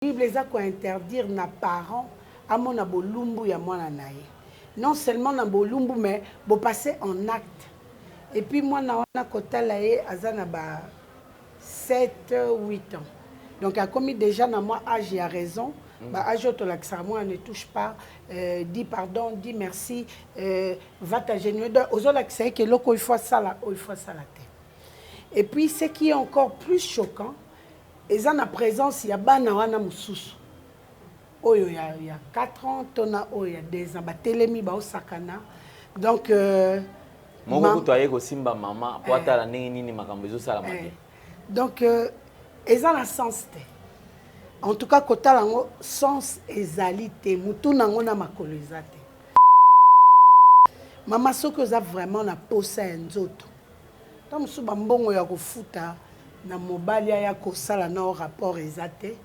Bible eza ko interdire na parent à mon abolumbu ya mwana naye. Non seulement na bolumbu mais bo passer en acte. Et puis moi na wana kotala ye azana ba 7 8 ans. Donc a commis déjà na moi âge a raison. Bah âge to l'accent moi ne touche pas, dis pardon, dis merci, va t'agenouiller. Aux autres l'accent que loko il faut ça là, il faut ça la tête. Et puis ce qui est encore plus choquant, ils ont la présence il y a bana wana mususu. Oyo il y a 4 ans, tona oyo il y a 2 ans, ba telemi ba osakana. Donc moko to ayeko simba mama po ata la nini makambo ezo sala mate. Donc ils ont la sens te. En tout cas kota lango sens ezalité mutu nango na makolo ezate. Mama soko za vraiment na posa nzoto. Tant musu bambongo ya kofuta na mobali ya kosala na rapport ezate.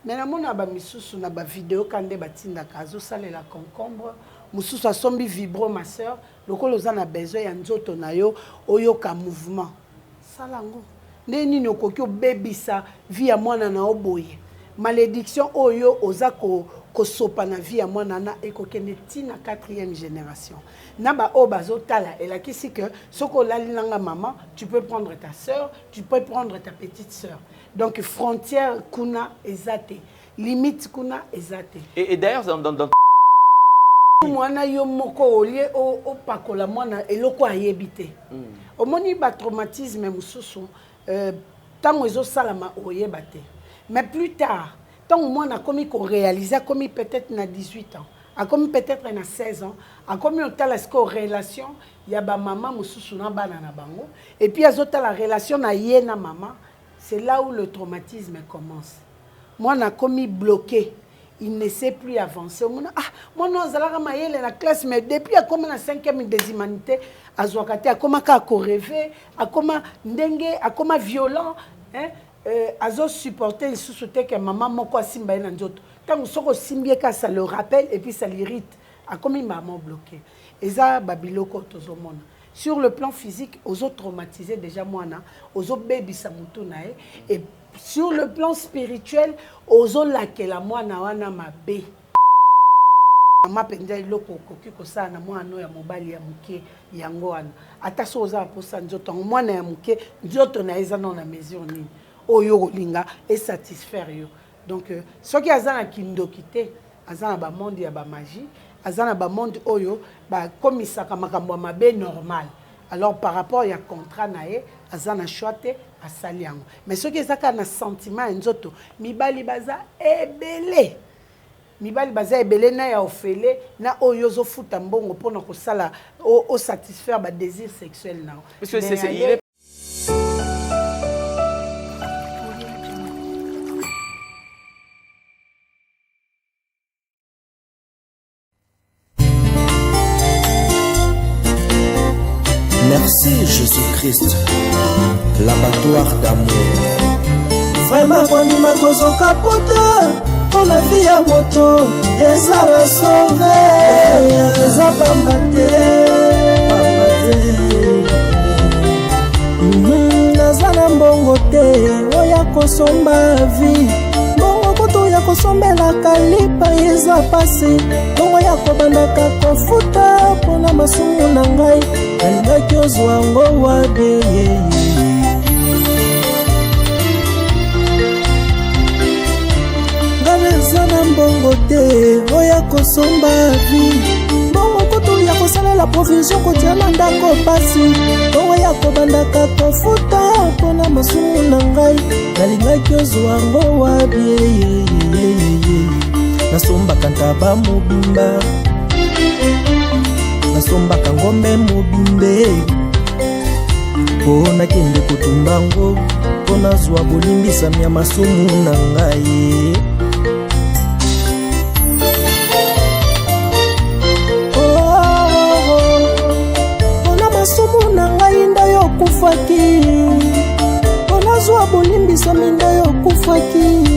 Mais na mona ba misusu na ba vidéo kande batinda kazo salela concombre mususu asombi vibro ma sœur lokolo za na besoin ya nzoto na yo oyoka mouvement salango neni nokoki obebisa vie ya mwana na oboye malédiction oyo ozako kosopa na vie ya mwana na ekokende tina 4e génération na ba o bazotala elakisi que soko lalinanga maman tu peux prendre ta sœur tu peux prendre ta petite sœur donc frontière kuna ezate limite kuna ezate et d'ailleurs dans mwana yo moko olie o pakola mwana eloko ayebite omoni ba traumatisme mususu tango ezo salama oyebate mais plus tard tant mwana komi ko réaliser komi peut-être na 18 ans a komi peut-être na 16 ans a komi otala sko relation ya ba maman mususu na bana na bango et puis azota la relation na ye na maman c'est là où le traumatisme commence mwana komi bloqué. Il ne sait plus avancer. Moi, non, la classe, mais depuis à comme la 5e des humanités, à Zouakate, à comment rêver, à comment dengue, à comment violent, à zo supporter, il sous-soutait que maman moko simba en d'autres. Quand on sort au simbié, ça le rappelle et puis ça l'irrite. À comment maman bloqué. Et ça, babiloko tozomona. Sur le plan physique, aux autres traumatisés déjà moi, aux autres baby samutunae et sur le plan spirituel, ozo lakela mwana wana mabe. Mama penza iloko kokiko sana mwana ya mobali ya muke yango wana. Ata so oza posa nzoto mwana ya muke nzoto na eza na maison nini. Oyo linga et satisfaire yo. Donc soki azana kindokite, azana ba monde ya ba magie, azana ba monde oyo ba komisaka makambo mabe normal. Alors par rapport à contrat nae azana choite asali yango mais ce qui ezaka na sentiment nzoto mibali baza ebele na ya ofele na oyo zo futa mbongo pona ko sala o satisfaire ba désir sexuel na parce que c'est il est Merci Jésus-Christ, l'abattoir d'amour. Vraiment, quand il m'a causé au capote, pour la vie à moto, et ça va sauver, et ça va m'abattre. Nazana mbongote, oya kosomba vie. Bongo ya kosombela kalipa yeza pasi. Bongo ya kobandaka kofuta, pona masumu na ngai. Nalingaki ozwa ngo wabe ngaleza na mbongo te oya kosomba vi mbongo kutu ya kosalela provision kotia na ndako pasi bongo ya kobandaka kofuta mpona masumu na ngai nalingaki ozwa ngo wabe nasombaka ntaba mobimba nasombaka ngombe mobimbe pona kende kotumbango pona zwa bolimbisami ya masumu na ngai pona masumu na ngai nda yokufaki pona zwa bolimbisami nda yokufaki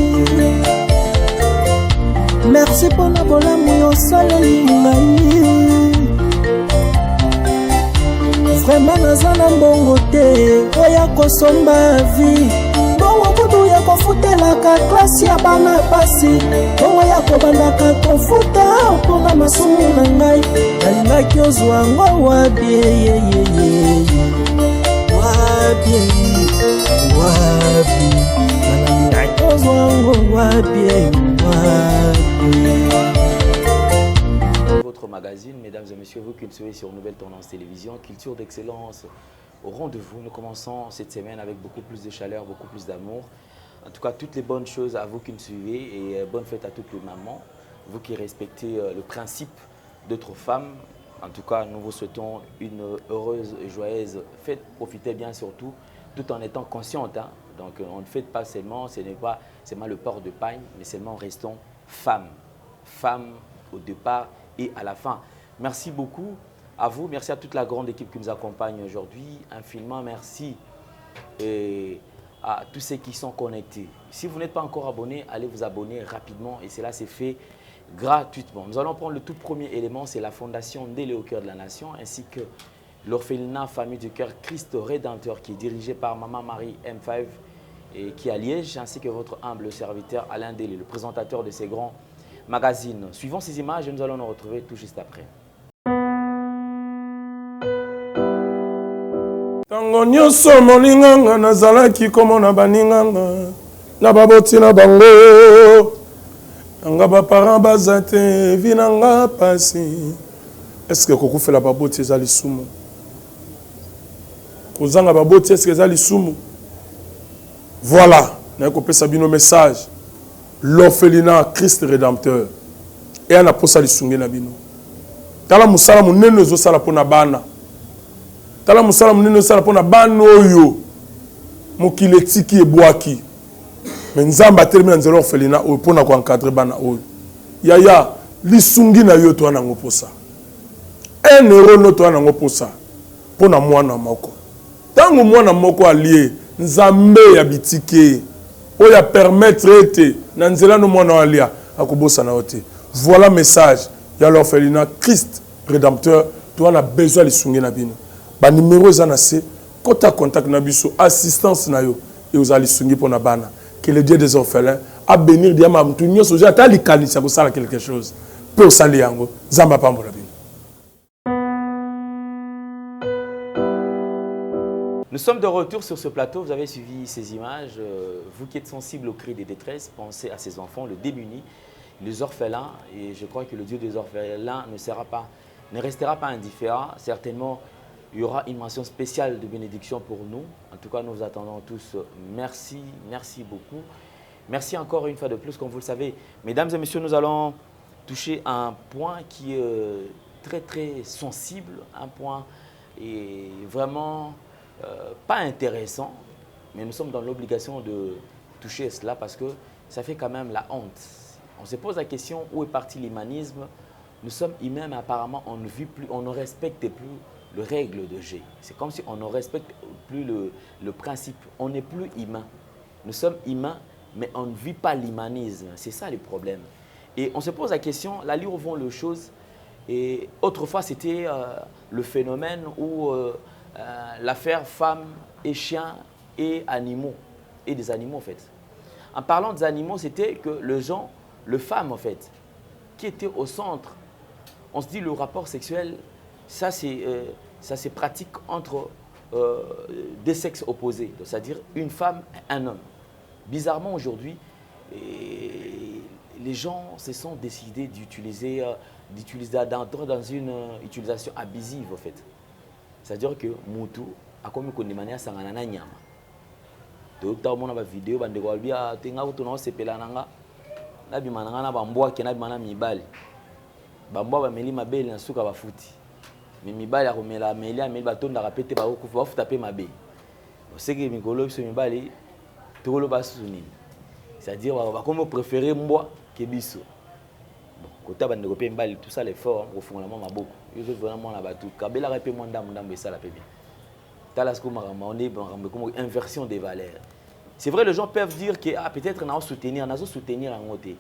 merci pona bolamu yosaleli ngai Vraiment nazana mbongo te oya kosomba vie bongo kudu ya kofutelaka klasi ya bana basi bongo ya kobandaka kofuta mpona masumu na ngai nalingaki ozwa ngo wabie nalingaki ozwa ngo wabie. Votre magazine, mesdames et messieurs, vous qui le suivez sur Nouvelle Tendance Télévision, culture d'excellence au rendez-vous. Nous commençons cette semaine avec beaucoup plus de chaleur, beaucoup plus d'amour. En tout cas, toutes les bonnes choses à vous qui me suivez et bonne fête à toutes les mamans, vous qui respectez le principe d'être femme. En tout cas, nous vous souhaitons une heureuse et joyeuse fête. Profitez bien surtout, tout en étant consciente. Hein. Donc, on ne fête pas seulement, ce n'est pas seulement le port de pagne, mais seulement restons femmes. Femmes au départ et à la fin. Merci beaucoup à vous, merci à toute la grande équipe qui nous accompagne aujourd'hui. Infiniment merci à tous ceux qui sont connectés. Si vous n'êtes pas encore abonné, allez vous abonner rapidement et cela c'est fait gratuitement. Nous allons prendre le tout premier élément, c'est la fondation Ndélé au cœur de la nation ainsi que l'orphelinat Famille du Cœur Christ Rédempteur qui est dirigé par Maman Marie M5 et qui est à Liège ainsi que votre humble serviteur Alain Ndélé, le présentateur de ces grands magazines. Suivant ces images, nous allons nous retrouver tout juste après. Tango nyonso molinganga nazalaki komona baninganga na baboti na bango nanga baparent baza te vi nanga pasi. Est-ce que kokufela baboti eza lisumu? Kozanga baboti est-ce que eza lisumu? Voilà, na kopesa bino message. L'orphelinat Christ Rédempteur et ana posa lisunge na bino. Tala musala munene ezosala pona bana. Tala musala munene ezosala pona bana oyo mokili etiki ebwaki. Mais nzamba atelemi na nzela orphelinat oyo pona ko encadrer bana oyo. Yaya lisungi na yo to anango posa. Un euro no to anango posa pona mwana moko. Tango mwana moko alie nzambe ya bitike oya permettre ete na nzela no mwana alia akobosa na ote. Voilà message ya l'orphelinat Christ Rédempteur to ana besoin lisungi na bino. Ba numéro za na se kota contact na biso assistance na yo et aux alisungi pona bana. Que le Dieu des orphelins a bénir diama mtu nyoso ja ta likanisa ko sala quelque chose. Pour sali yango zamba pambola bino. Nous sommes de retour sur ce plateau, vous avez suivi ces images. Vous qui êtes sensibles aux cris de détresse, pensez à ces enfants, le démunis, les orphelins. Et je crois que le Dieu des orphelins ne restera pas indifférent. Certainement, il y aura une mention spéciale de bénédiction pour nous. En tout cas, nous vous attendons tous. Merci, merci beaucoup. Merci encore une fois de plus, comme vous le savez. Mesdames et messieurs, nous allons toucher un point qui est très, très sensible. Un point et vraiment... pas intéressant, mais nous sommes dans l'obligation de toucher cela parce que ça fait quand même la honte. On se pose la question où est parti l'humanisme. Nous sommes humains, mais apparemment on ne vit plus, on ne respecte plus les règles de G. C'est comme si on ne respecte plus le principe. On n'est plus humain. Nous sommes humains, mais on ne vit pas l'humanisme. C'est ça le problème. Et on se pose la question, là où vont les choses. Et autrefois, c'était le phénomène où l'affaire femmes et chiens et animaux, et des animaux en fait. En parlant des animaux, c'était que le femme en fait, qui était au centre, on se dit le rapport sexuel, ça se pratique entre deux sexes opposés, c'est-à-dire une femme et un homme. Bizarrement aujourd'hui, les gens se sont décidés d'entrer dans une utilisation abusive en fait. C'est-à-dire que Moutou a comme une manière sangana na nyama. Donc on a une vidéo bande ko albia tenga ko no sepela nanga na bimana na bambwa ke na bimana mibali. Bambwa ba meli mabeli na suka bafuti. Mais mibali a komela meli a meli batonda rapete ba ko bafuta pe mabe. C'est que mikolo biso mibali tokolo basuni. C'est-à-dire ba comme préférer mbwa ke biso. Kota bande ko pe mbali tout ça l'effort pour fongola maboko. Il veut vraiment la battre. Kabela répé mon dame et ça la paie bien. Talasco marama on est comme inversion des valeurs. C'est vrai, les gens peuvent dire que peut-être nous soutenir en côté.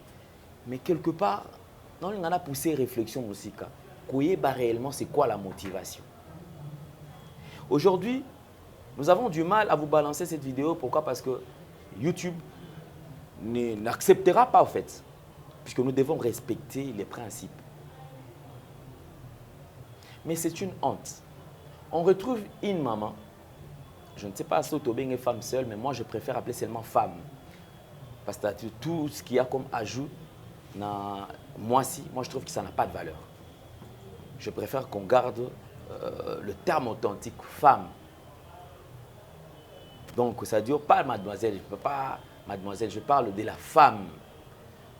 Mais quelque part, on a poussé réflexion aussi. Réellement, c'est quoi la motivation? Aujourd'hui, nous avons du mal à vous balancer cette vidéo. Pourquoi? Parce que YouTube n'acceptera pas, en fait. Puisque nous devons respecter les principes. Mais c'est une honte. On retrouve une maman, je ne sais pas si tu es une femme seule, mais moi je préfère appeler seulement femme. Parce que tout ce qu'il y a comme ajout, moi je trouve que ça n'a pas de valeur. Je préfère qu'on garde le terme authentique, femme. Donc ça ne dit pas mademoiselle, je ne peux pas mademoiselle, je parle de la femme.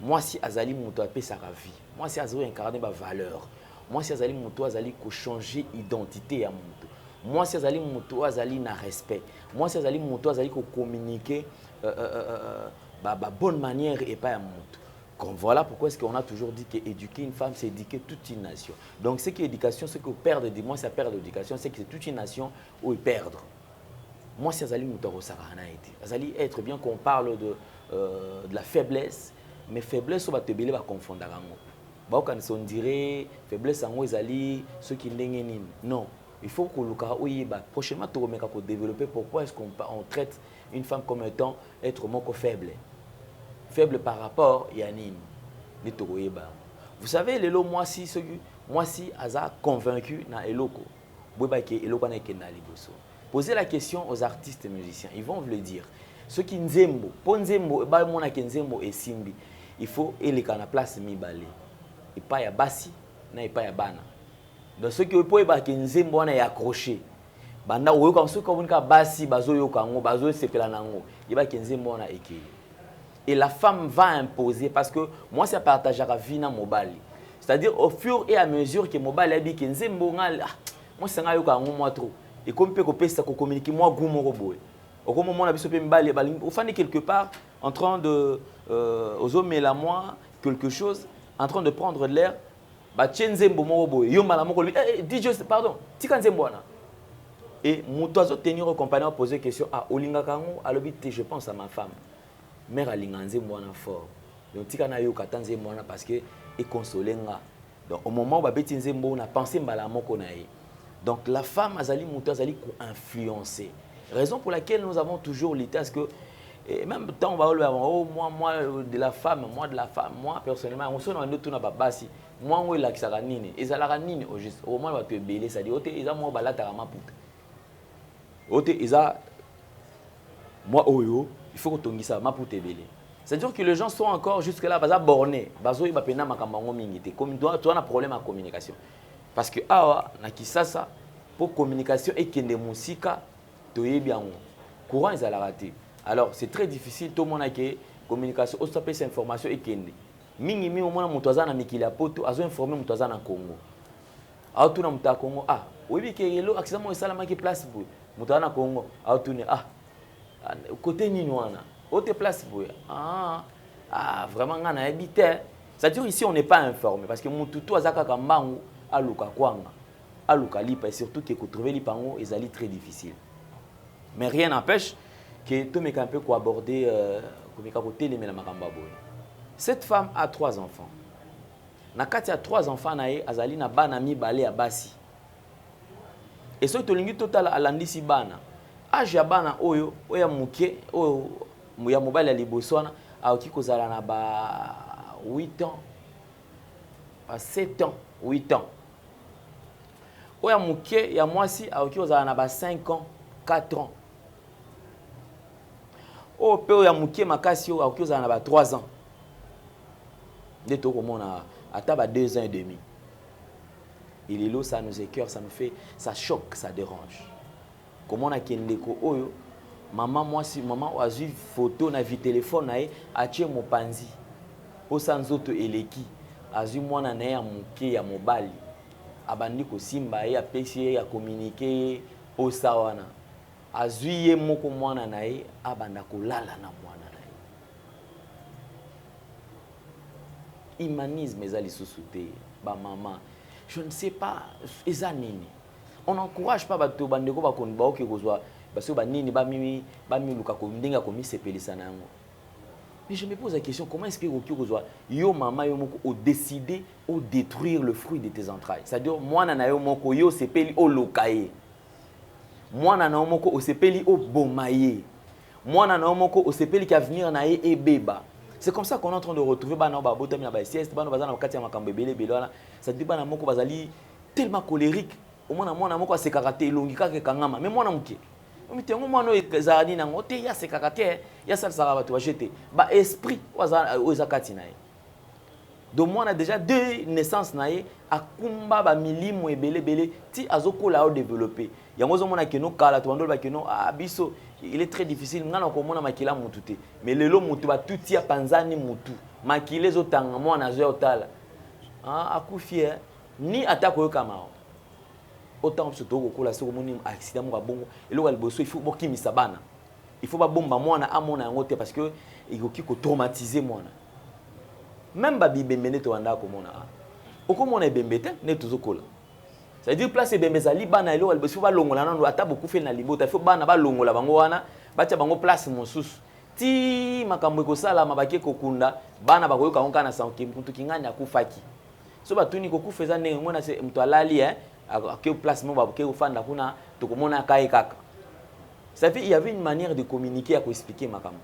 Moi si Azali Mouto a sa vie, moi si Azali incarné ma valeur, moi si Azali Mouto Azali changer identité à Mouto, moi si Azali Mouto Azali na respect, moi si Azali Mouto Azali communiquer bonne manière et pas à Mouto. Voilà pourquoi est-ce qu'on a toujours dit qu'éduquer une femme, c'est éduquer toute une nation. Donc ce qui est éducation, ce que perdre, dis-moi, c'est perdre l'éducation, c'est que c'est toute une nation où ils perdent. Moi, si Azali Moutaro Sarahana été, Azali être bien qu'on parle de la faiblesse, mais faiblesse, on va te béler, va confondre avec moi. Quand on dirait faiblesse, en Azali, ceux qui n'ont non. Il faut que le cas où il va prochainement te remettre pour développer pourquoi est-ce qu'on traite une femme comme étant être moins faible. Faible par rapport à Yanine. Vous savez, les lots, moi si Aza convaincu na eloko, eloko na ekena liboso. Posez la question aux artistes et musiciens, ils vont vous le dire. Ceux qui nzembo, pour nzembo, nzembo et simbi, il faut éleka na place mibale. Et pas ya basi, na pas ya bana. Donc ceux qui peuvent pas nzembo na ya accroché. Banda oyo comme ceux comme ka basi bazo yo kango, bazo sepela nango. Il ba nzembo na eke. Et la femme va imposer parce que moi c'est partager la vie na mobali. C'est-à-dire au fur et à mesure que mobali a dit que nzembo ngal moi c'est nga yo kango moi trop. Et comme peut que ça communiquer moi goût mon robot. Au moment où on a vu ce mobali au fin quelque part en train de aux hommes et la moi quelque chose en train de prendre de l'air ba nzembo mon robot. Yo mala moko lui DJ pardon, tika nzembo na. Et mutozo tenir au compagnon poser question à Olinga kango à l'obité je pense à ma femme. Mère alinganze mwana fort. Donc tika na yo katanze mwana parce que et consolenga. Donc au moment où babeti nzembo on a pensé mbala moko na ye. Donc la femme azali muto azali ko influencer. Raison pour laquelle nous avons toujours lutté à ce que et même temps on va le oh moi de la femme, moi personnellement on sonne en tout na babasi. Moi on la kisaka nini, ezalaka nini au juste au moins va te belé ça dit ote eza moi balata ma puta. Ote eza moi oyo il faut que tu ça ma pour te belé. C'est-à-dire que les gens sont encore jusque-là baza bornés. Bazo iba pena makambango mingité. Comme toi tu as un problème en communication. Parce que awa na kisasa pour communication et kende musika to yebi yango. Courant ils la raté. Alors c'est très difficile tout le monde a que communication au stopper cette information et kende. Mingi au moins mutoza na mikili poto azo informer mutoza na Congo. A tout na muta Congo oui que yelo accident mo salama ki place pour mutoza na Congo a tout ne côté Ninoana, autre place pour vraiment on a habité. C'est-à-dire ici on n'est pas informé parce que mon tuto azaka kambangu aluka kwanga aluka lipa et surtout que trouver lipango est très difficile. Mais rien n'empêche que tout mec un peu quoi aborder comme côté les mela makamba boy. Cette femme a 3 enfants. Na kati a 3 enfants na azali na bana mi balé à basi. Et ce to lingi total alandisi bana. Âge ya bana oyo oya muke oyo ya mobile ya liboswana aoki kozala na ba 8 ans ba 7 ans 8 ans oya muke ya mwasi aoki kozala na ba 5 ans 4 ans o pe oya muke makasi oyo aoki kozala na ba 3 ans ndeto komona ata ba 2 ans et demi. Et les lots ça nous écœure, ça nous fait ça choque, ça dérange. Comment on a kendeko oyo maman moi si maman a vu photo na vi téléphone na atie mopanzi o sanzoto eleki azu mwana na ya muke ya mobali abandi ko simba ya pesi ya communiquer o sawana azu ye moko mwana na abanda ko lala na mwana na humanisme ezali susute ba maman je ne sais pas ezanini. On n'encourage pas bato bandeko ba konba oke kozwa parce que banini ba mimi luka ko ndinga ko mi sepelisa nango. Mais je me pose la question comment est-ce que oke kozwa yo mama yo moko o décider ou détruire le fruit de tes entrailles. C'est-à-dire moi na yo moko yo sepeli o lokaye. Moi na moko o sepeli o bomaye. moi na moko au sepeli qui venir na e beba. C'est comme ça qu'on est en train de retrouver bana ba botam na ba sieste bana bazana kati ya makambo ebele belana. Ça dit bana moko bazali tellement colérique. Au moins na moko se karaté longi ka kangama mais moi na muke. Mitengo mwana ezali nango te ya se karaté ya ça ça va tu jeter. Ba esprit oza kati na ye. Donc moi on a déjà 2 naissances naé akumba ba milimo ebele ti azokola o développer. Yango zo mona keno kala to ndolo ba keno biso il est très difficile ngana ko mona makila mutu te. Mais lelo mutu ba tuti ya panzani mutu. Makile zo tanga mwana zo otala. Akufi ni atako yo kamao. Autant que to kola so moni accident mo bongo eloko liboso il faut bokimisa bana. Il faut ba bomba mwana amona yango te parce que il ko traumatiser mwana. Même babi bembene to anda ko mona oko mona bembete ne tuzokola ça veut dire place bembe zali bana elo albeso ba longola nando ata beaucoup fait na libota faut bana ba longola bango wana batia bango place mosusu ti makambo ko sala mabake ko kunda bana bakoyoka onka na sanke mtu kinganya kufaki so batuni ko kufeza ne ngona se mtu alali ke place mo ba ke ofanda kuna to ko mona kai kaka ça fait il y avait une manière de communiquer à ko expliquer makambo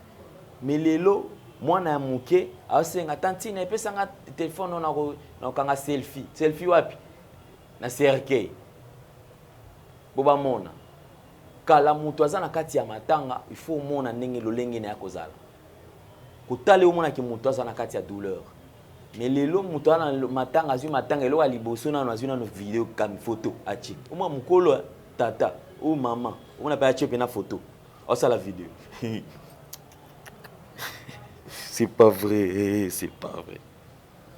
mais lelo mwana muke asenga tantine epesa nga téléphone na kanga selfie wapi na CRK boba mona kala mutu azana kati ya matanga il faut mona ndenge lolenge na yakozala kotale omona ki mutu azana kati ya douleur mais lelo mutu ana matanga azu matanga elo aliboso na azu na vidéo comme photo achi omwa mukolo tata ou maman omona pa achi na photo osa la vidéo. C'est pas vrai, c'est pas vrai.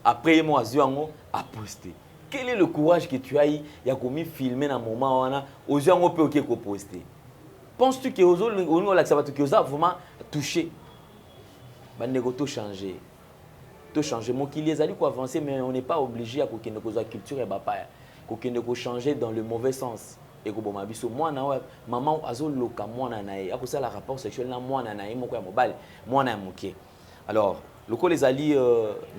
Après, moi, Zuango a posté. Quel est le courage que tu as eu? Il y a commis filmer dans un moment où Zuango peut poster. Penses-tu que Ozo a vraiment touché? Il faut tout changer. Tout changer. Mon qu'il y a avancer, mais on n'est pas obligé à la culture et à changer dans le mauvais sens. Et comme moi, maman azoloka moi nanae. Après ça, la rapport sexuel na moi nanae, mon mobile, moi na muke. Alors, le coup les alliés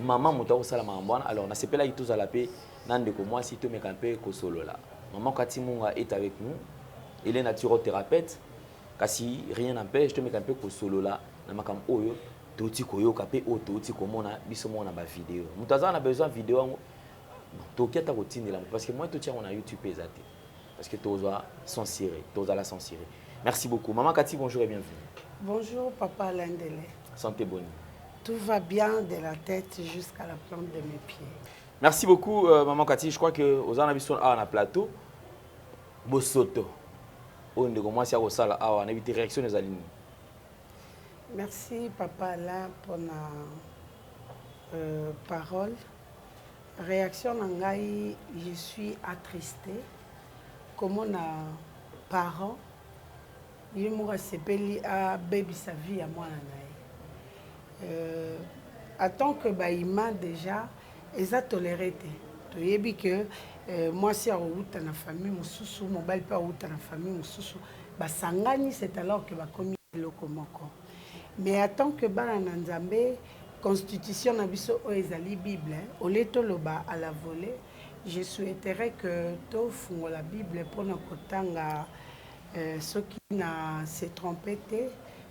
maman moto sala mambana. Alors, na sepela itu za la paix nande ko moi si to me campé ko solo là. Maman Kati Munga est avec nous. Elle est naturothérapeute. Kasi rien n'empêche to me campé ko solo là. Na makam oyo toti ko yo kapé o toti ko mona biso mona ba vidéo. Mutaza na besoin vidéo to keta ko tindela parce que moi to tiens on a YouTube ezate. Parce que tu dois censurer, tu dois la censurer. Merci beaucoup. Maman Kati, bonjour et bienvenue. Bonjour, papa Alain Delay. Santé bonne. Tout va bien de la tête jusqu'à la plante de mes pieds. Merci beaucoup, Maman Kati. Je crois que aux Anabisson a un plateau. Bosoto. On a commencé à resala. On a évité réaction des alignes. Merci, papa Alain, pour la parole. Réaction Nangaï, je suis attristée. Comme on a parents, il m'a sepeli à baby sa vie à moi. En tant que baïma déjà, ils ont toléré. Tu sais que moi si à route na famille mususu, mon bel père route na famille mususu, bah sangani c'est alors que bah commis le komoko. Mais en tant que bana nzambe, constitution na biso o ezali Bible, au leto loba à la volée. Je souhaiterais que tu fasses la Bible pour nous kotanga ce qui n'a se trompé.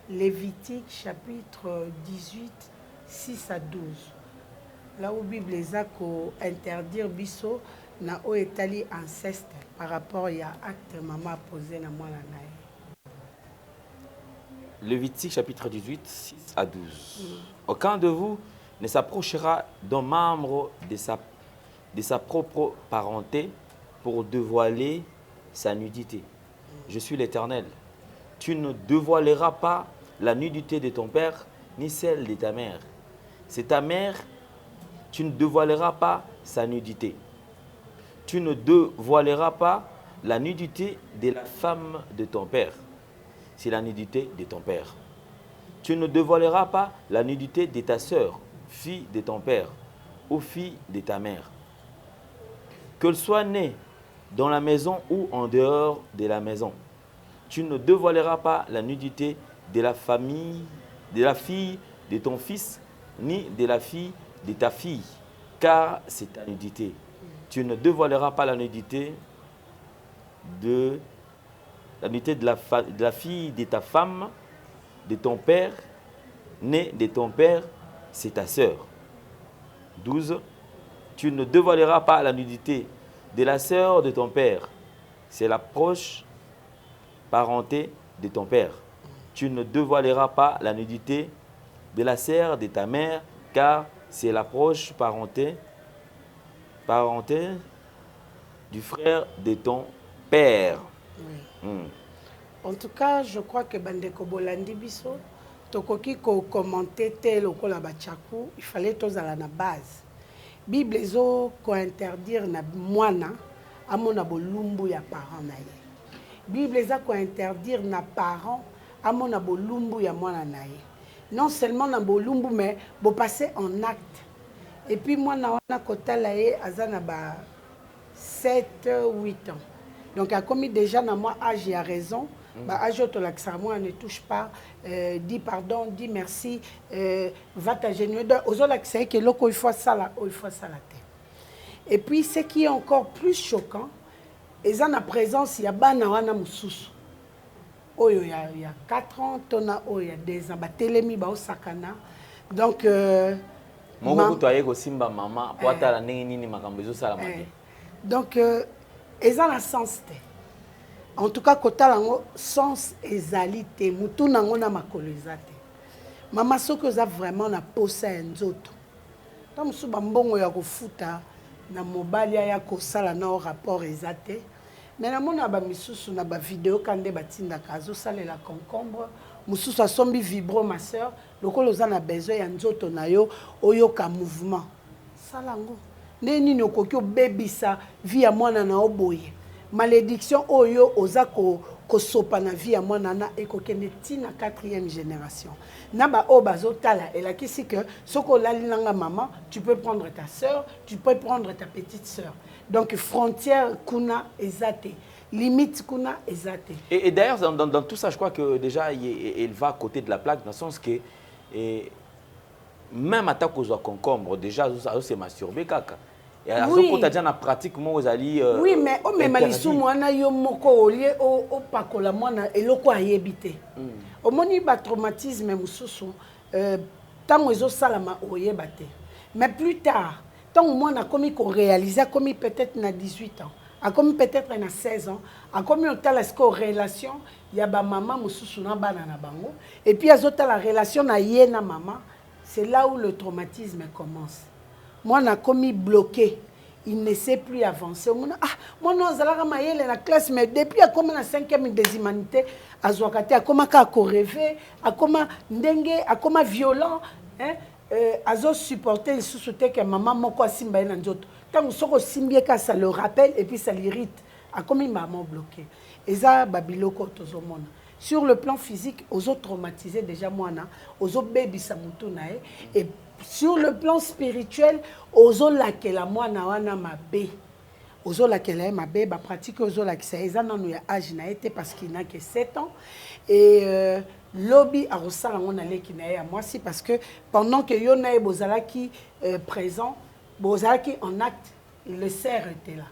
Lévitique chapitre 18, 6 à 12. Là où la Bible est interdire biso na o etali inceste par rapport à acte maman posé na moi na. Lévitique chapitre 18, 6 à 12. Aucun de vous ne s'approchera d'un membre de sa propre parenté pour dévoiler sa nudité. Je suis l'Éternel. Tu ne dévoileras pas la nudité de ton père ni celle de ta mère. C'est ta mère, tu ne dévoileras pas sa nudité. Tu ne dévoileras pas la nudité de la femme de ton père. C'est la nudité de ton père. Tu ne dévoileras pas la nudité de ta sœur, fille de ton père ou fille de ta mère. Qu'elle soit née dans la maison ou en dehors de la maison. Tu ne dévoileras pas la nudité de la famille, de la fille de ton fils, ni de la fille de ta fille, car c'est ta nudité. Tu ne dévoileras pas la nudité de la fille de ta femme de ton père, née de ton père, c'est ta sœur. 12. Tu ne dévoileras pas la nudité de la sœur de ton père. C'est la proche parenté de ton père. Tu ne dévoileras pas la nudité de la sœur de ta mère, car c'est la proche parenté du frère de ton père. Oui. En tout cas, je crois que Bandeko Bolandi Biso, tokoki ko commenter tel ou la bachaku, il fallait tous à la base. Bible ezo ko interdire na mwana amona bolumbu ya parent na ye. Bible eza ko interdire na parent amona bolumbu ya mwana na ye. Non seulement na bolumbu mais bo passer en acte. Et puis mwana wana kotala ye azana ba 7 8 ans. Donc a commis déjà na moi âge et a raison. Bah âge to l'accent moi ne touche pas, dis pardon, dis merci, va t'agenouiller. Aux l'accès que loko il faut ça la terre. Et puis ce qui est encore plus choquant, ils ont la présence il y a bana wana mususu. Oh il y a 4 ans, tona oh il y a 2 ans, ba telemi ba osakana. Donc Moko toye ko simba mama po ata la nini makambo zo sala mabe. Donc ils ont la sens. En tout cas, kota lango sens ezalité, mutu nango na makolezate. Mama soko za vraiment na posa nzoto. Tant musu bambongo ya kofuta na mobali ya kosala na rapport ezate. Mais na mona ba misusu na ba vidéo kande batinda kazo salela concombre, mususu asombi vibro ma sœur, lokolo za na besoin ya nzoto na yo oyoka mouvement. Salango. Neni nokoki obebisa via mwana na oboye. Malédiction oyo ozako kosopa na vie à mwana na ekokende tina 4e génération. Naba obazo tala elakisi que soko lalinanga maman, tu peux prendre ta sœur, tu peux prendre ta petite sœur. Donc frontière kuna ezate, limite kuna ezate. Et d'ailleurs dans tout ça, je crois que déjà il va à côté de la plaque dans le sens que même à ta cause concombre déjà c'est masturbé kaka. Oui. Oui, mais au même alisoumu ana yo moko olie o pakola mwana eloko ayebite. Omoni ba traumatisme mususu tango ezo salama oyebate. Mais plus tard, tango mwana komi ko réaliser komi peut-être na 18 ans, a komi peut-être na 16 ans, a komi otala sko relation ya ba maman mususu na bana na bango et puis azota la relation na ye na maman, c'est là où le traumatisme commence. Moi, na commis bloqué. Il ne sait plus avancer. Moi, non, la classe, mais depuis à comme la 5e des humanités, à Zouakate, à comment à rêver, à comment dengue, à comment violent, à zo supporter, il sous-soutait que maman moko simba n'anjoto. Tant que soko simbie ça le rappelle et puis ça l'irrite. À comment maman bloqué. Et ça, babiloko tozomona. Sur le plan physique, aux autres traumatisés déjà moi, aux autres baby samutunae et sur le plan spirituel, ozo lakela mwana wana mabe. Ozo lakela mabe ba pratique ozo lakisa ezana no ya âge na été parce qu'il n'a que 7 ans et lobby a rosala ngona leki na ya moi si parce que pendant que yona e bozalaki présent, bozalaki en acte, le cerf était là.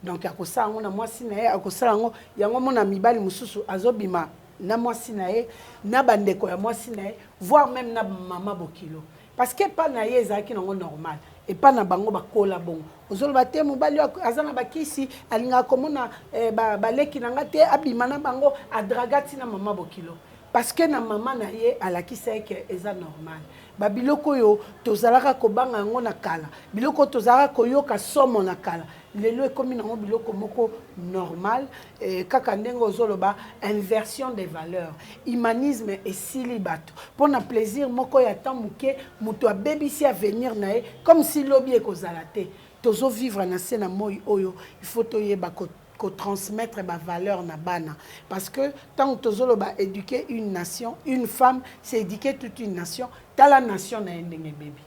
Donc akosala ngona moi si na ya akosala ngo yango mona mibali mususu azobima na moi si na ye na bandeko ya moi si na ye voire même na mama bokilo. Parce que pas na yezaki nango normal et pas na bango bakola bongo ozolo bate mobali azana bakisi alinga komona baleki nanga te abima na bango adragati na mama bokilo parce que na mama na ye alakisa que eza normal ba biloko yo tozalaka kobanga yango na kala biloko tozalaka koyoka somo na kala lelo ekomi nango biloko moko normal kaka ndenge ozoloba inversion des valeurs humanisme et célibato pour na plaisir moko ya temps muke muto abebisi à venir na ye comme si lobi ekozala te tozo vivre na se na moi oyo il faut toyeba ko transmettre ma valeur na bana parce que tant que tozolo ba éduquer une nation une femme c'est éduquer toute une nation ta la nation na ndenge baby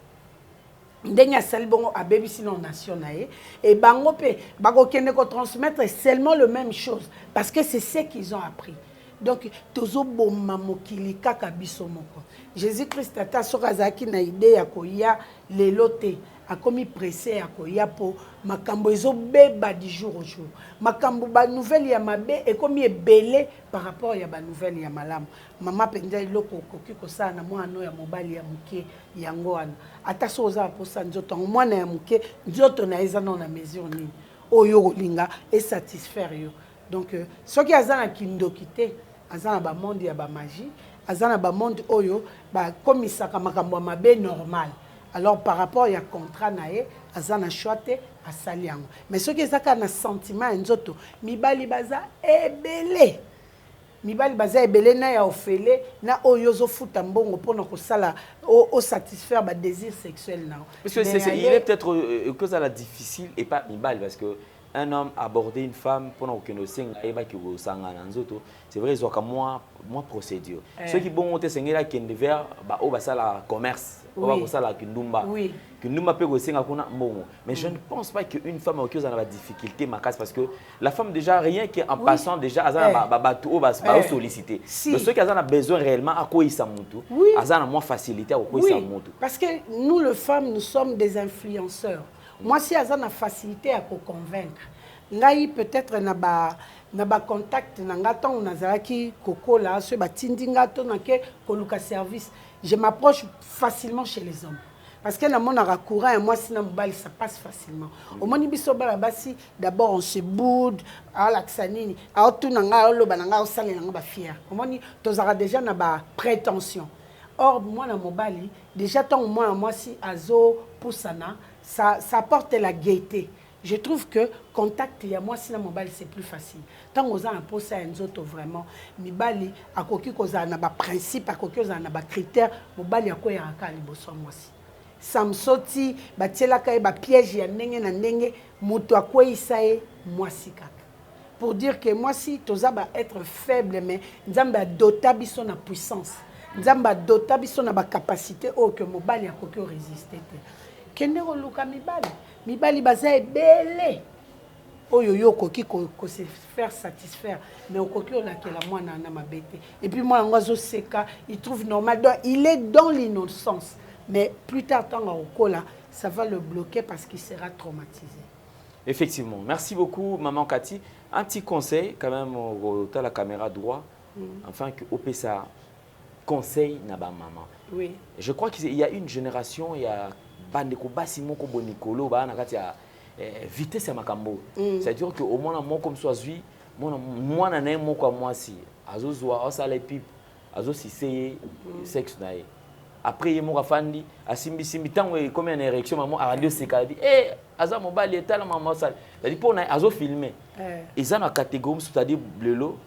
ndenge asali bongo a baby sinon nation na ye et bango pe bako kende ko transmettre seulement le même chose parce que c'est ce qu'ils ont appris. Donc tozo bomma mokili kaka biso moko Jésus Christ ata soka zaki na idée ya koya lelote akomi pressé ya koya po makambo ezobeba du jour au jour makambo ba nouvelle ya mabe ekomi ebele par rapport ya ba nouvelle ya malamu mama penza eloko okoki kosala na mwana ya mobali ya moke yango wana ata so oza posa nzoto mwana ya moke nzoto na eza na mesure nini oyo kolinga et satisfaire yo donc soki aza na kindoki te aza na ba monde ya ba magie aza na ba monde oyo ba komisaka makambo mabe normal. Alors par rapport ya contrat nae azana choite asali yango mais soki ezaka na sentiment nzoto mibali baza ebele na ya ofele na oyo zo futa mbongo pona ko sala au satisfaire ba désir sexuel na parce que il est peut-être que ça la difficile et pas mibali parce que un homme aborder une femme pendant que nous singa et ba ki go sanga na nzoto c'est vrai ils ont comme moi procédure ceux qui bon te sengela qui devait ba o ba sala commerce on va ça la kindumba kindumba peut go singa kuna mbongo mais je ne pense pas qu'une femme qui a des difficultés ma casse parce que la femme déjà rien qui en passant déjà azana ba tout ba solliciter mais ceux qui a besoin réellement à quoi ils s'amutu azana moins facilité à quoi ils s'amutu parce que nous les femmes nous sommes des influenceurs. Moi, si j'ai une facilité à convaincre, ngai peut-être na ba contact na ngata on nazaki koko là ce ba tindinga to na ke koluka service, je m'approche facilement chez les hommes parce que na mon courant et moi sinon mobile ça passe facilement. Au moni biso bala basi d'abord on se boude à l'axanini à tout nanga lo bananga o sale nanga ba fier. Au moni tozara déjà na ba prétention. Or moi na mobile déjà tant moi si azo poussana ça apporte la gaieté. Je trouve que contact ya moi si na mobile c'est plus facile. Tant aux un poste à nzoto vraiment mibali akoki koza na ba principe akoki koza na ba critères mobile ya ko ya ka liboso moi si. Samsoti batiela ka ba piège ya ndenge na ndenge moto akoisa e moi si kaka. Pour dire que moi si toza ba être faible mais nzamba dota biso na puissance. Nzamba dota biso na ba capacité o que mobile akoki résister. Kende luka mibali baza ebele oyo yo koki ko se faire satisfaire mais okoki olakela mwana na mabete et puis moi ngozo seka il trouve normal donc il est dans l'innocence mais plus tard tant okola ça va le bloquer parce qu'il sera traumatisé. Effectivement, merci beaucoup maman Cathy. Un petit conseil quand même au la caméra droit enfin que OP ça conseil na ba maman. Oui. Je crois qu'il y a une génération il y a bandeko basi moko bonikolo ba na kati ya vitesse ya makambo c'est-à-dire que au moins mon comme soit zui moi na ne moko moi si azozwa osala pipe azosiseye sexe na ye après ye moko fandi asimbi simbi tango comme une érection maman a radio sekadi aza mobali etala maman sala c'est-à-dire pour na azo filmer ils ont une catégorie c'est-à-dire blelo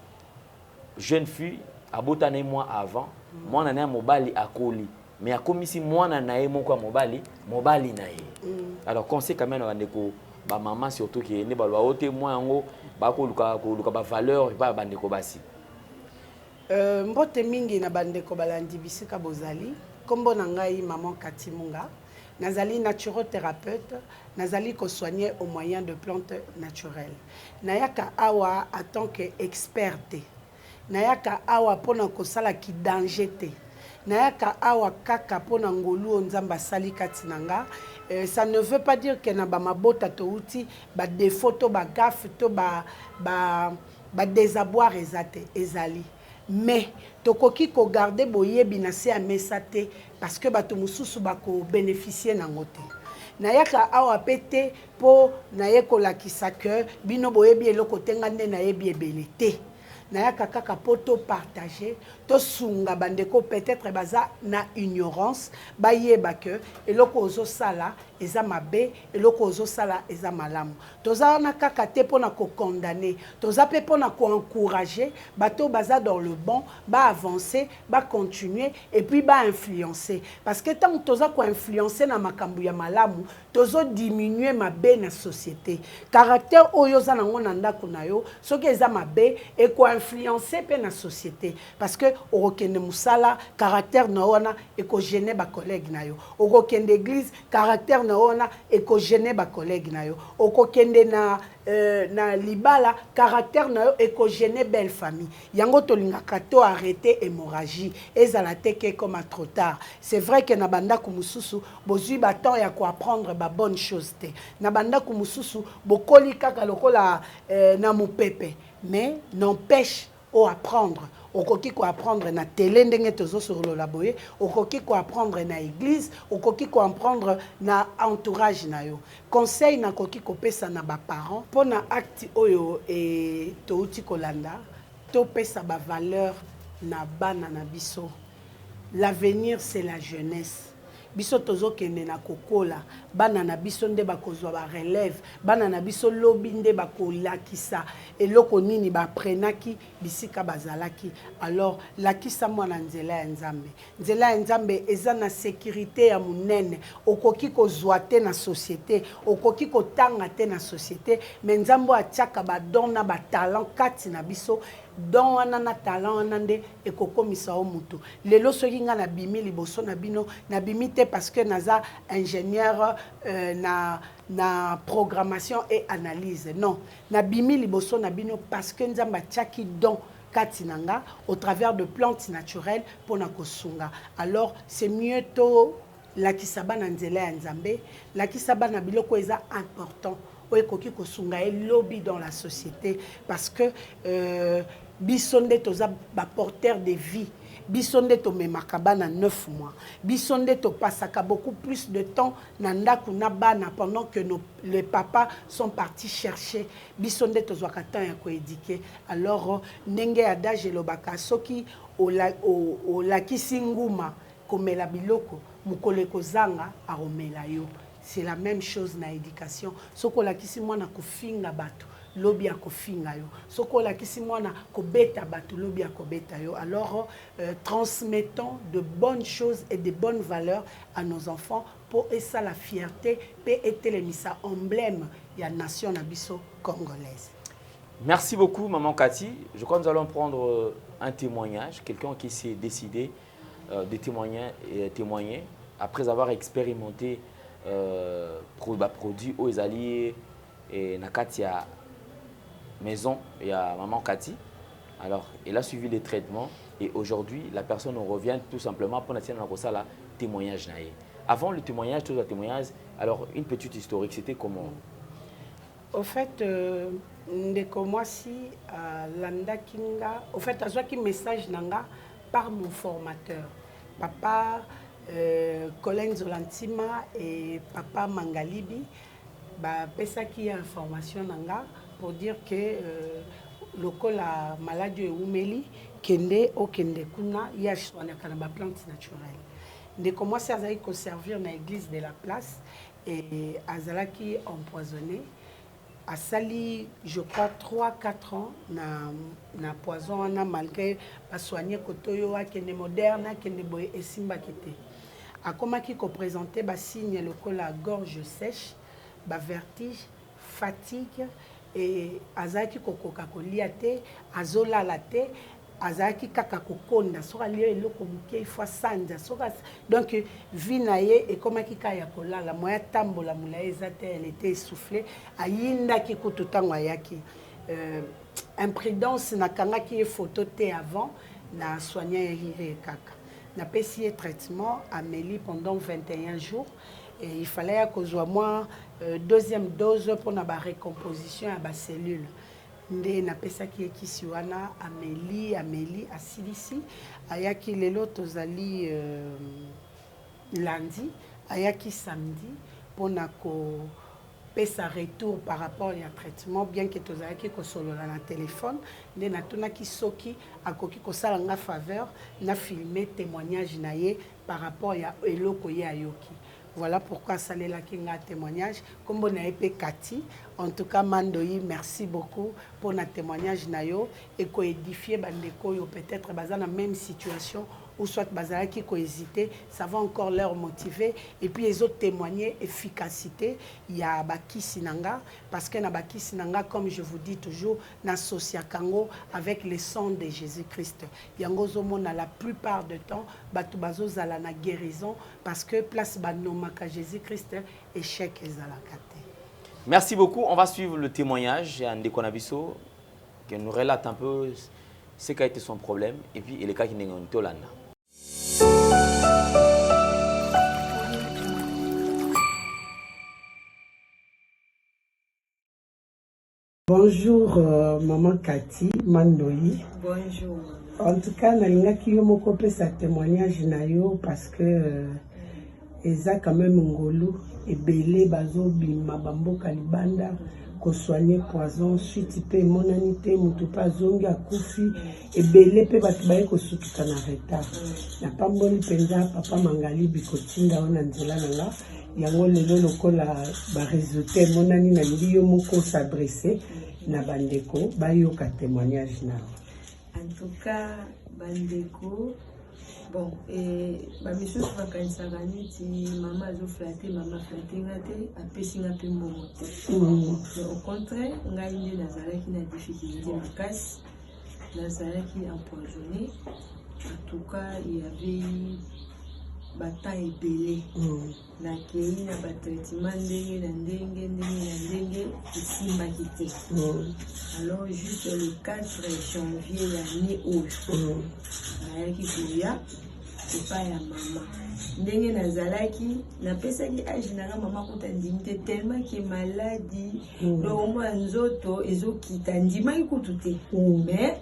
jeune fille abota na moi avant moi na mobali akoli mais a comme si moi na moko mobali na ye alors conseil quand même bandeko ba maman surtout qui ne balwa ote moi ngo ba ko luka ba valeur ba bandeko basi mbote mingi na bandeko balandi bisika bozali kombo na ngai maman Cathy Munga nazali naturothérapeute nazali ko soigner au moyen de plantes naturelles nayaka awa en tant que experte nayaka awa pona ko sala ki danger te nayaka awa kaka pona ngolu nzamba sali katinanga ça ne veut pas dire que na ba mabota to uti ba défaut to ba gaffe to ba désavoir ezali mais tokoki ko garder boyebi na se amesate parce que bato mususu bako bénéficier nangote nayaka awa pete po nayeko lakisa que bino boyebi eloko tenga nde nayebi ebelete nayaka kaka poto partager to sunga bandeko peut-être baza na ignorance bayeba que eloko ozo sala eza mabe eloko ozo sala eza malamu toza na kaka te pona ko condamner toza pe pona ko encourager bato baza dans le bon ba avancer ba continuer et puis ba influencer parce que tant toza ko influencer na makambu ya malamu tozo diminuer mabe na société caractère oyo za nango na ndako na yo soki eza mabe e ko influencer pe na société parce que okende musala caractère na wana e ko gêner ba collègue na yo okende église caractère na ona ekogene ba collègue na yo okokende na libala caractère na yo ekogene belle famille yango tolingaka to arrêter hémorragie ezala te ke comme à trop tard c'est vrai que na banda ku mususu bozui ba temps ya ko apprendre ba bonne chose te na banda ku mususu bokoli kaka lokola na mupepe mais n'empêche au apprendre okoki ko apprendre na télé ndenge tozo sur le laboye okoki ko apprendre na église okoki ko apprendre na entourage na yo conseil na koki ko pesa na ba parents pona acte oyo et touti kolanda to pesa ba valeur na bana na biso l'avenir c'est la jeunesse biso tozo kende na kokola bana na biso nde bakozwa ba relève bana na biso lobi nde bakolakisa eloko nini baprenaki bisika bazalaki alors lakisa mwana nzela ya nzambe eza na sécurité ya munene okoki kozwa te na société okoki kotanga te na société mais nzambo atiaka badon na batalent kati na biso don wana na talent wana nde ekokomisa o mutu lelo soki nga na bimi liboso na bino na bimi te parce que naza ingénieur na programmation et analyse non na bimi liboso na bino parce que nzamba tiaki don kati nanga au travers de plantes naturelles pour na kosunga alors c'est mieux to la kisaba na nzela ya nzambe la kisaba na biloko eza important oyekoki kosunga e lobby dans la société parce que bisonde toza ba porteur de vie bisonde to memakaba na 9 mois bisonde to pasaka beaucoup plus de temps na ndaku na bana pendant que les papas sont partis chercher bisonde to zwaka temps ya ko éduquer alors ndenge adage lobaka soki o la kisinguma komela biloko mukole kozanga aromela yo c'est la même chose na éducation soko la kisi mwana kofinga bato lobi ya kofinga yo soko la kisi mwana kobeta bato lobi ya kobeta yo alors transmettons de bonnes choses et de bonnes valeurs à nos enfants pour esa la fierté pe etelemisa emblème ya nation na biso congolaise. Merci beaucoup maman Cathy. Je crois que nous allons prendre un témoignage, quelqu'un qui s'est décidé de témoigner après avoir expérimenté produit aux alliés et Nakati à maison et à maman Cathy. Alors, elle a suivi les traitements et aujourd'hui, la personne revient tout simplement pour notre témoignage. Avant le témoignage, tout le témoignage, alors une petite historique, c'était comment? Au fait, ndeko mwasi landa kinga, au fait, azwa ki message nanga par mon formateur, papa Colin Zolantima et papa Mangalibi, ba pesa ki information nanga pour dire que lokola maladie eumeli kende o kende kuna ya soignaka na ba plantes naturelles. Ndeko mwasi azali ko servir na église de la place et azalaki empoisonné. A sali, je crois, 3-4 ans na poison malgré pas soigné kotoyo kende moderne kende boye esimba kete. A komaki ko présenter ba signe lokola gorge sèche, ba vertige, fatigue et azaki kokoka kolia te, azola la te, azaki kaka kokonda soka lié eloko muke fois sanja soka donc vie naye et komaki kaya kolala moya tambola mula ezate elle était essoufflée ayinda ki kututango ayaki imprudence na kanga ki photo te avant na soigner hiré kaka na pesi traitement Amélie pendant 21 jours et il fallait que je moi deuxième dose pour na ba recomposition à ba cellule. Nde na pesa ki ekisi wana Amélie asilisi ayaki lelo tozali lundi ayaki samedi pona ko pesa retour par rapport ya traitement bien que tozalaki ko solola na téléphone nde natuna ki soki akoki ko sala nga faveur na filmer témoignage na ye par rapport ya eloko ye ayoki. Voilà pourquoi Salela Kinga témoignage. Comme on a été Cathy, en tout cas Mandoyi, merci beaucoup pour notre témoignage nayo et coédifier bandeko yo peut-être dans la même situation ou soit bazala qui hésiter, ça va encore leur motiver et puis les autres témoigner efficacité il y a baki sinanga parce que na baki sinanga comme je vous dis toujours n'associa kango avec le sang de Jésus-Christ. Yango zomona la plupart du temps batu bazozala na guérison parce que place banomaka Jésus-Christ échec ezalaka te. Merci beaucoup. On va suivre le témoignage de Konabiso qui nous relate un peu ce qu'a été son problème et puis les cas qui n'ont pas été. Bonjour maman Cathy Mandoi. Bonjour. En tout cas, nalingaki yo moko pesa témoignage na yo parce que eza quand même ngolu ebele bazo bima bamboka libanda ko soigner poison suite pe monanité mutu pa zongi akufi ebele pe batu baye ko sutuka na retard. Na pamboli penza papa mangali bikotinda ona nzela nanga yango lelo lokola ba résultat monani na liyo moko s'adresser na bandeko bayoka témoignage na. En tout cas, bandeko, bon, ma mission sur la canceranie, maman a flatté, maman flatté, a pesé un peu mon Au contraire, on a une Nazara qui a difficulté en casse, Nazara qui est empoisonné. En tout cas, il y avait bata ebele na kei na batraitement ndenge na ndenge esimbaki te. Alors juste le 4 janvier l'année oyo nayaki koya epai ya mama ndenge nazalaki napesaki age nanga mama kuta ndimi te tellement ke maladi donc omwa nzoto ezokita ndimaki kutu te mais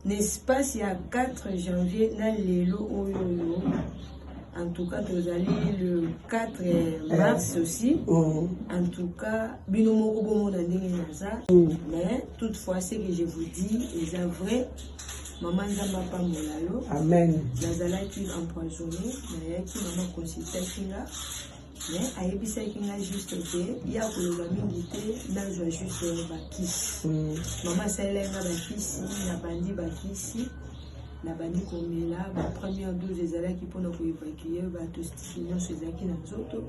n'espace ya 4 janvier na lelo oyo. En tout cas, vous allez le 4 mars aussi. En tout cas, mais toutefois, ce que je vous dis, c'est vrai. Maman n'a pas molalo. Amen. Nazala qui empoisonné, maman consulté kinga. Mais ayebisa kinga juste que il y a pour le mingi na joie juste bakisi. Maman salenga bakisi, na bandi bakisi. La bandi komela ba première dose ezalaki pona ko évacuer ba testicule chez zaki na nzoto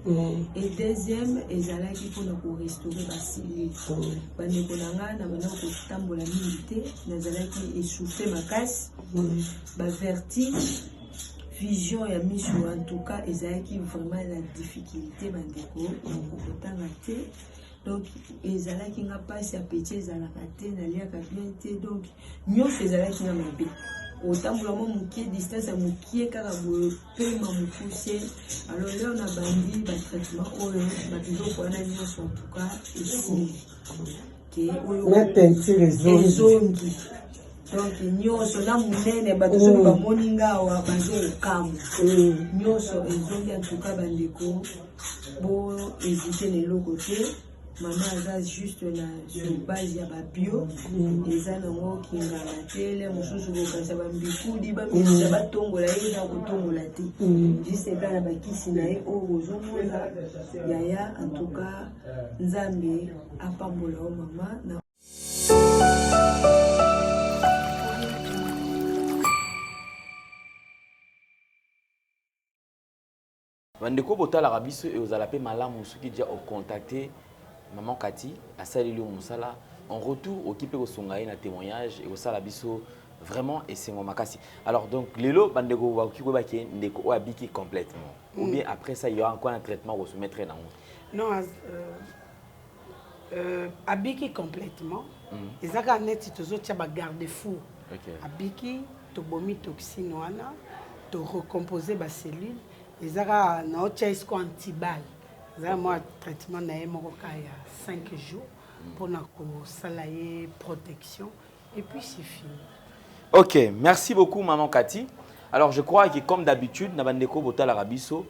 et deuxième ezalaki pona ko restaurer ba cellule bandi konanga na bana ko tambola mingi nazalaki essoufflé makasi ba vertige vision ya miso en tout cas ezalaki vraiment la difficulté bandeko ko tanga te. Donc, ezalaki nga passe à petit ezalaka te na liaka bien te donc nyonso ezalaki nga mabe. Autant pour moi mukie distance à mukie kaka bo pema mukuse alors là on a bandi ba traitement oyo ba bizo ko na nyonso en tout cas ici que oyo na teinture zongi donc nyonso na munene ba bizo ba moninga wa bazo kamu nyonso ezongi en tout cas bandeko bo hésiter les locotés. Maman a juste sur base ya ba bio eza nango kinga na tele mususu ko kanisa ba mbikudi ba misa ba tongola eza ko tongola te juste kana ba kisi na e o ozomona yaya en tout cas nzambe apambola o mama na bandeko botala rabiso et aux alapé malamu soki déjà au contacter Maman Cathy, à Salilou Moussala, en retour au Kipé Songaï, un témoignage et au Salabiso, vraiment, et c'est mon makasi. Alors, donc, Lélo, Bandego, Wakiko Baki, Ndeko, Abiki complètement. Ou bien après ça, il y aura encore un traitement pour se mettre dans non, Abiki complètement. Et ça, quand on est toujours garde-fou. Abiki, tu bomi toxine, tu recomposer les cellules. Et ça, on a antibal. Moi, traitement na emoka ya 5 jours pour na ko salayer protection et puis c'est fini. OK, merci beaucoup maman Cathy. Alors je crois que comme d'habitude na bandeko botala rabiso,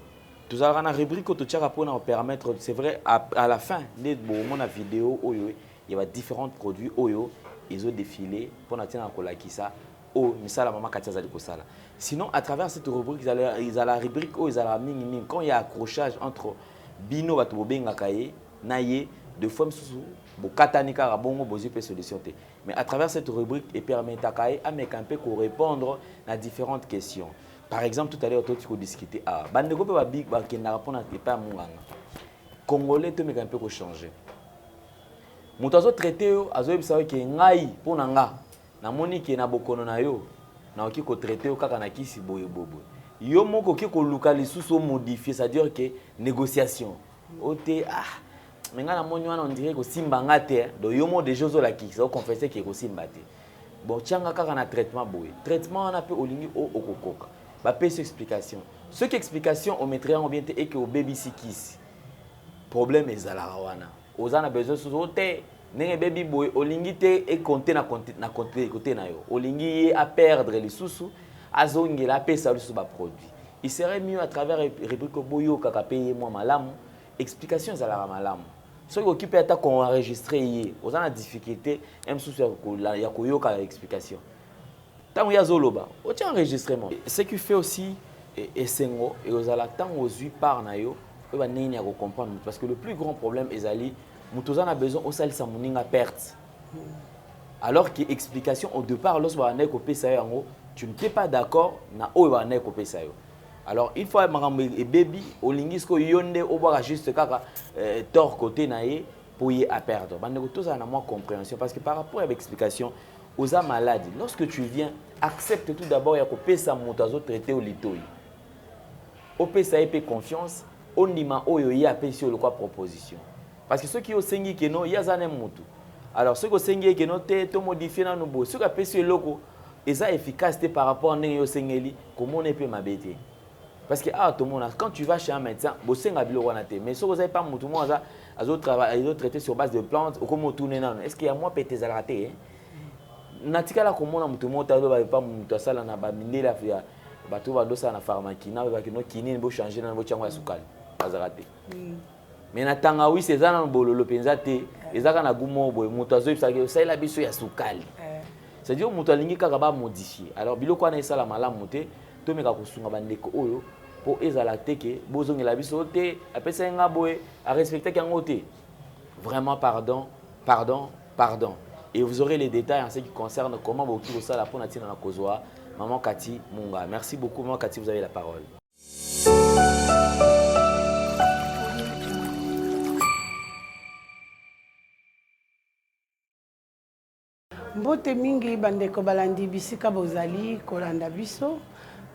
tout allons na rubrique to tchaka pour nous permettre c'est vrai à la fin de mon vidéo oyo il y a différents produits oyo ils ont défilé pour na tina ko lakisa o misala maman Cathy azali ko sala. Sinon à travers cette rubrique ils a la rubrique o ils a la mini quand il y a accrochage entre bino bato bobenga kaye naye de fois msusu bokatani kaka bongo bozi pe solution te mais à travers cette rubrique et permet à kaye ameka un peu ko répondre à différentes questions Par exemple, tout à l'heure, tu as discuté. Ah, bandeko pe ba big ba kenda rapona pas munganga. Congolais te meka un peu ko changer. Mutu azo traité yo, azo yebisa ke ngai pona nga. Na moni ke na bokono na yo. Na oki ko traité yo kaka na kisi boye bobo. Yo moko ki ko luka lisusu modifier, c'est-à-dire que négociation. Ote mais nga na moni wana on dirait ko simba ngate do yo mo de jozo la ki, ça confesser que ko simba te. Bon tianga kaka na traitement boye. Traitement on a peu olingi o okokoka. Ba pese explication. Ce qui explication on mettrait en bien et que au baby sikisi. Problème ezala wana. Ozana besoin soute nenge baby boy olingi te et compter na côté na yo. Olingi a perdre les sous azongela pesa lusu ba produit. Il serait mieux à travers rubrique boyo kaka payer moi malamu. Explication ezala malamu. Ce qui occupe à ta qu'on enregistrer hier. Ozana difficulté même sous ya koyoka explication. Tant il y a zoloba, on tient enregistrement. Ce qui fait aussi et sengo et aux alatants aux huit par nayo, on va n'y comprendre parce que le plus grand problème est ali, mutozan a besoin au sal samuninga perte. Alors que explication au départ lorsque on a copé ça yango, tu ne t'es pas d'accord na o on a copé ça yo. Alors une fois marambe et baby au lingisco yonde au boire juste kaka tort côté naé pour y à perdre. Bande tout ça na moins compréhension parce que par rapport à l'explication aux maladies, lorsque tu viens, accepte tout d'abord ya kopé sa motazo traité au litoi. Au PSA épée confiance, on dit ma oyo ya pesi le quoi proposition. Parce que ceux qui ont sengi que non, ya zanem mutu. Alors ceux qui ont sengi que non te modifier na nubo, ceux qui ont pesi loko, eza efficacité par rapport à n'yo sengeli, comment on peut m'abêter. Parce que tout le monde, quand tu vas chez un médecin, bo senga bilo wana te, mais ceux qui ont pas mutu moi ça, azo travailler, azo traiter sur base de plantes, ou comment tourner nan. Est-ce qu'il y a moi pété zalaté? Natika la komona mutu mota ba pas mutu sala na ba mindela ya bato ba dosa na pharmacie na ba kino kinini bo changer na bo chango ya sukali bazarate mais na tanga wi seza na bololo penza te ezaka na gumo boy mutu azo ibsaka ça la biso ya sukali c'est dire mutu alingi kaka ba modifier alors biloko na esala malamu te to meka kosunga bandeko oyo po ezala teke bozongela biso te apesa nga boy a respecter kango te vraiment pardon. Et vous aurez les détails en ce qui concerne comment vous pouvez ça la pour natina na kozwa maman Kati Munga. Merci beaucoup maman Kati, vous avez la parole. Mbote mingi bandeko balandi bisika bozali kolanda biso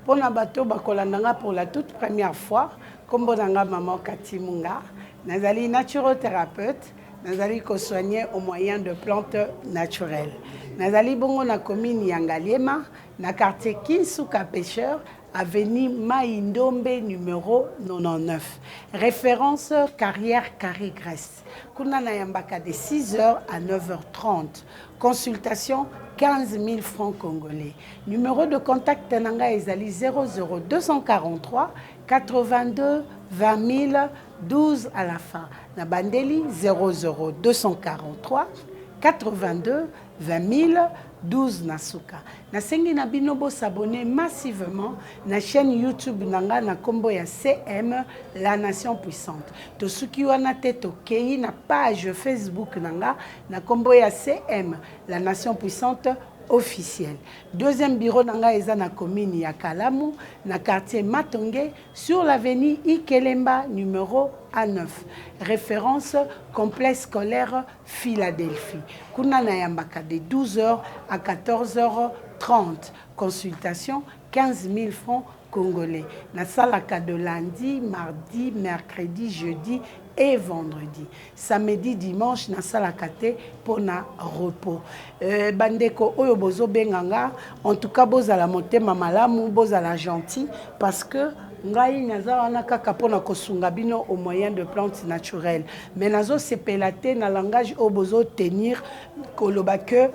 pona bato bakolandanga pour la toute première fois kombo nanga maman Kati Munga nazali naturothérapeute. Nazali ko soigner au moyen de plantes naturelles. Nazali bongo na commune Yangaliema, na quartier Kinsuka Pêcheur, avenue Maïndombe numéro 99. Référence carrière Carré Grèce. Kuna na yambaka de 6h à 9h30. Consultation 15 000 francs congolais. Numéro de contact nanga ezali 00243 82 20 000 12 à la fin. Na bandeli 00243 82 20 000 12 nasuka. Na sengi na binobo s'abonner massivement na chaîne YouTube nanga na kombo ya CM La Nation Puissante. To suki wana te to kei na page Facebook nanga na kombo ya CM La Nation Puissante officiel. Deuxième bureau nanga eza na commune ya Kalamu na quartier Matonge sur l'avenue Ikelemba numéro A9. Référence complexe scolaire Philadelphie. Kuna na yambaka de 12h à 14h30. Consultation 15 000 francs congolais. Na salaka de lundi, mardi, mercredi, jeudi et vendredi. Samedi, dimanche, na salakate pour na repos. Bandeko oyo bozo benganga, en tout cas bozala motema malamu, bozala gentil, parce que ngai naza wana kaka pona kosunga bino au moyen de plantes naturelles. Mais nazo sepelate na langage o bozo tenir koloba que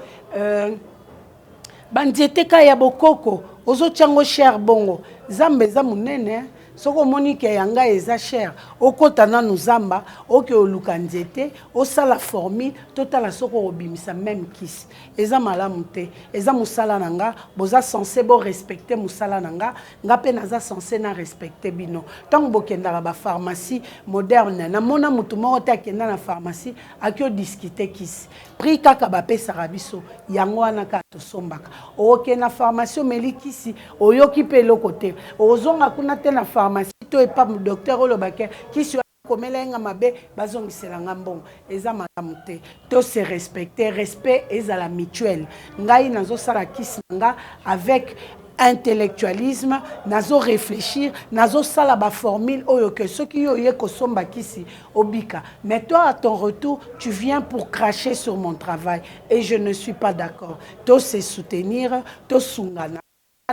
bandiete ka ya bokoko ozo chango cher bongo. Zambe za munene soko monique yanga eza cher okota na nuzamba oke oluka nzete osala formule totala soko obimisa même kisi eza malamu te eza musala nanga boza censé bo respecter musala nanga nga pe naza censé na respecter bino tant bokendaka ba pharmacie moderne na mona mutu moko te akenda na pharmacie akio discuter kisi prix kaka ba pesa rabiso yango wana ka tosombaka oke na pharmacie meli kisi oyoki pe lokote ozonga kuna te na pharmacie to epa docteur olobake kisi komelenga mabe bazongisela ngambongo eza malamu te to se respecter respect ezala mutuel ngai nazosala kisi nga avec intellectualisme nazo réfléchir nazo sala ba formule oyo que ceux qui yoye kosomba kisi obika mais toi à ton retour tu viens pour cracher sur mon travail et je ne suis pas d'accord to se soutenir to sungana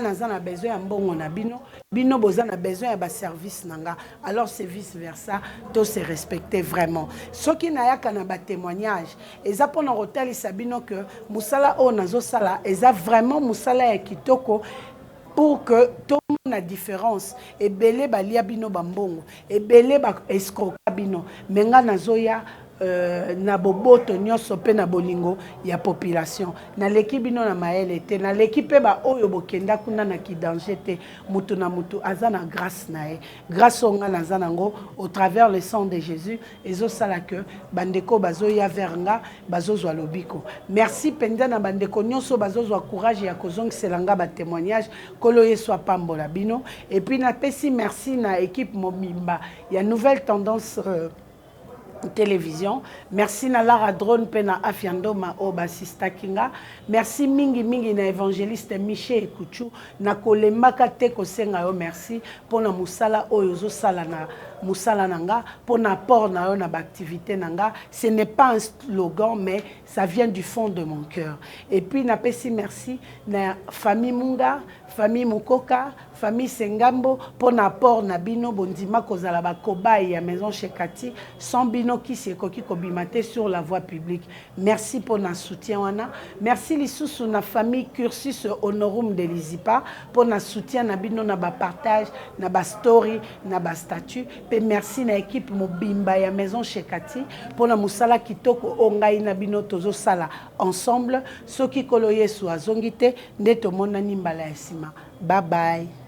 naza na besoin ya mbongo na bino bino boza na besoin ya ba service nanga alors c'est vice versa to se respecter vraiment soki na yaka na ba témoignage eza pona rotalisa bino que musala o nazo sala eza vraiment musala ya kitoko pour que tout le monde a différence et belé balia bino bambongo et belé ba escroca bino menga nazoya na boboto nyonso pe na bolingo ya population na l'équipe bino na maele te na l'équipe ba oyo bokenda kuna na ki danger te mutu na mutu azana grâce nae grâce onga na zanango au travers le sang de Jésus ezo sala que bandeko bazoya vernga bazozwa lobiko merci penda na bandeko nyonso bazozwa courage ya kozongiselanga ba témoignage kolo yeswa pambola bino et puis na pesi merci na équipe mobimba ya nouvelle tendance télévision merci na Lara Drone pena afiandoma oba sista kinga merci mingi na évangéliste Michel Ekuchu na kolembaka te kosenga yo merci pona musala oyo zo sala na musala nanga pona port na yo na ba activité nanga ce n'est pas un slogan mais ça vient du fond de mon cœur et puis na pesi merci na famille Munga famille Mukoka famille Sengambo pona port na bino bondima kozala ba kobai ya maison chez Kati sans bino qui se koki kobimate sur la voie publique merci pour na soutien wana merci lisusu na famille Cursus Honorum de Lizipa pour na soutien na bino na ba partage na ba story na ba statut pe merci na équipe mobimba ya maison chez Kati pour na musala kitoko ongai na bino tozo sala ensemble soki kolo Yesu azongite ndeto mona nimbala ya sima bye bye.